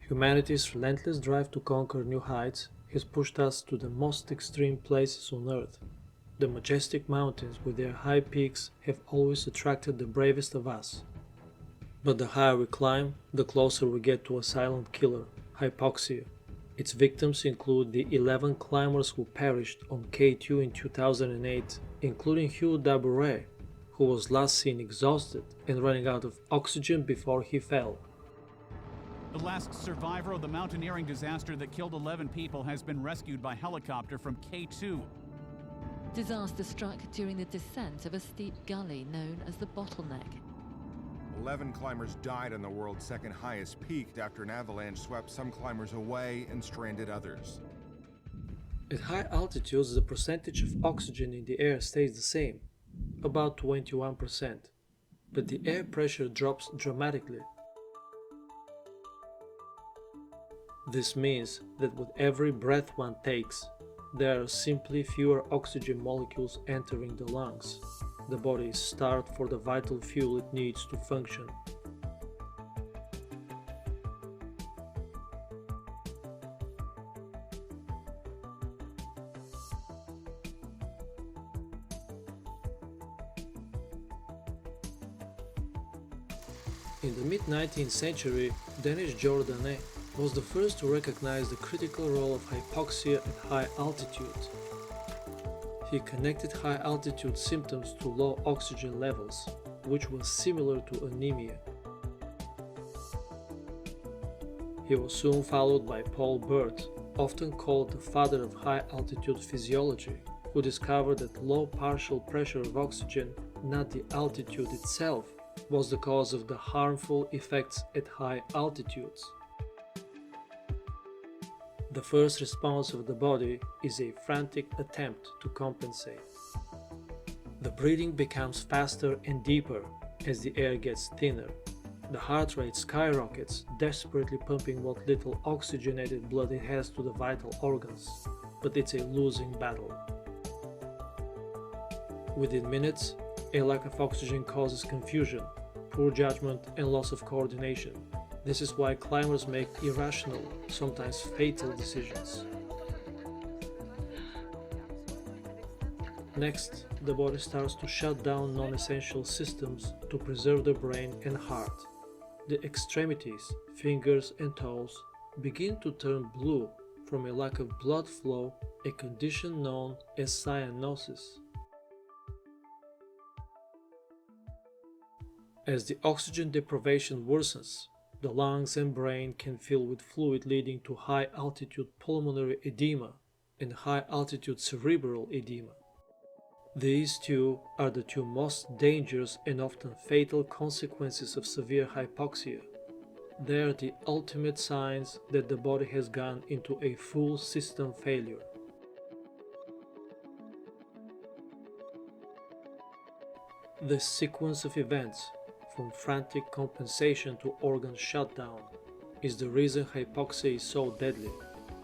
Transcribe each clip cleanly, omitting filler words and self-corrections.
Humanity's relentless drive to conquer new heights has pushed us to the most extreme places on Earth. The majestic mountains with their high peaks have always attracted the bravest of us. But the higher we climb, the closer we get to a silent killer, hypoxia. Its victims include the 11 climbers who perished on K2 in 2008, including Hugh Dabouret, who was last seen exhausted and running out of oxygen before he fell. The last survivor of the mountaineering disaster that killed 11 people has been rescued by helicopter from K2. Disaster struck during the descent of a steep gully known as the Bottleneck. 11 climbers died on the world's second highest peak after an avalanche swept some climbers away and stranded others. At high altitudes, the percentage of oxygen in the air stays the same, about 21%, but the air pressure drops dramatically. This means that with every breath one takes, there are simply fewer oxygen molecules entering the lungs. The body is starved for the vital fuel it needs to function. In the mid-19th century, Denis Jordanet was the first to recognize the critical role of hypoxia at high altitude. He connected high-altitude symptoms to low oxygen levels, which was similar to anemia. He was soon followed by Paul Bert, often called the father of high-altitude physiology, who discovered that low partial pressure of oxygen, not the altitude itself, was the cause of the harmful effects at high altitudes. The first response of the body is a frantic attempt to compensate. The breathing becomes faster and deeper as the air gets thinner. The heart rate skyrockets, desperately pumping what little oxygenated blood it has to the vital organs, but it's a losing battle. Within minutes, a lack of oxygen causes confusion, poor judgment, and loss of coordination. This is why climbers make irrational, sometimes fatal decisions. Next, the body starts to shut down non-essential systems to preserve the brain and heart. The extremities, fingers and toes, begin to turn blue from a lack of blood flow, a condition known as cyanosis. As the oxygen deprivation worsens, the lungs and brain can fill with fluid leading to high-altitude pulmonary edema and high-altitude cerebral edema. These two are the two most dangerous and often fatal consequences of severe hypoxia. They are the ultimate signs that the body has gone into a full system failure. This sequence of events, from frantic compensation to organ shutdown, is the reason hypoxia is so deadly.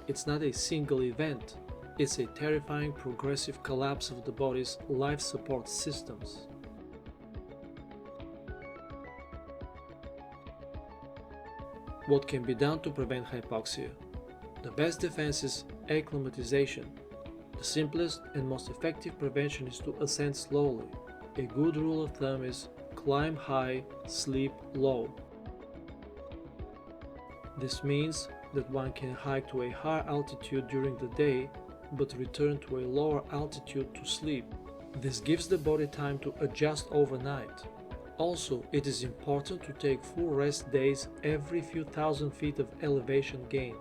It's not a single event, it's a terrifying progressive collapse of the body's life support systems. What can be done to prevent hypoxia? The best defense is acclimatization. The simplest and most effective prevention is to ascend slowly. A good rule of thumb is climb high, sleep low. This means that one can hike to a higher altitude during the day, but return to a lower altitude to sleep. This gives the body time to adjust overnight. Also, it is important to take full rest days every few thousand feet of elevation gain.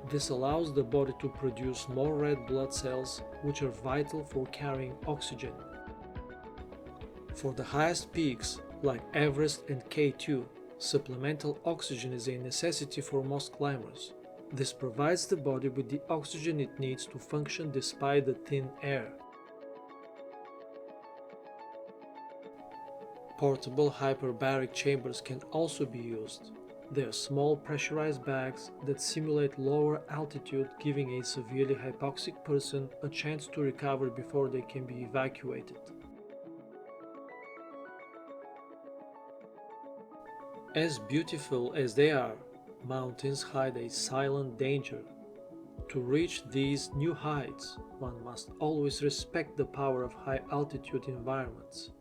This allows the body to produce more red blood cells, which are vital for carrying oxygen. For the highest peaks, like Everest and K2, supplemental oxygen is a necessity for most climbers. This provides the body with the oxygen it needs to function despite the thin air. Portable hyperbaric chambers can also be used. They are small pressurized bags that simulate lower altitude, giving a severely hypoxic person a chance to recover before they can be evacuated. As beautiful as they are, Mountains hide a silent danger. To reach these new heights, one must always respect the power of high-altitude environments.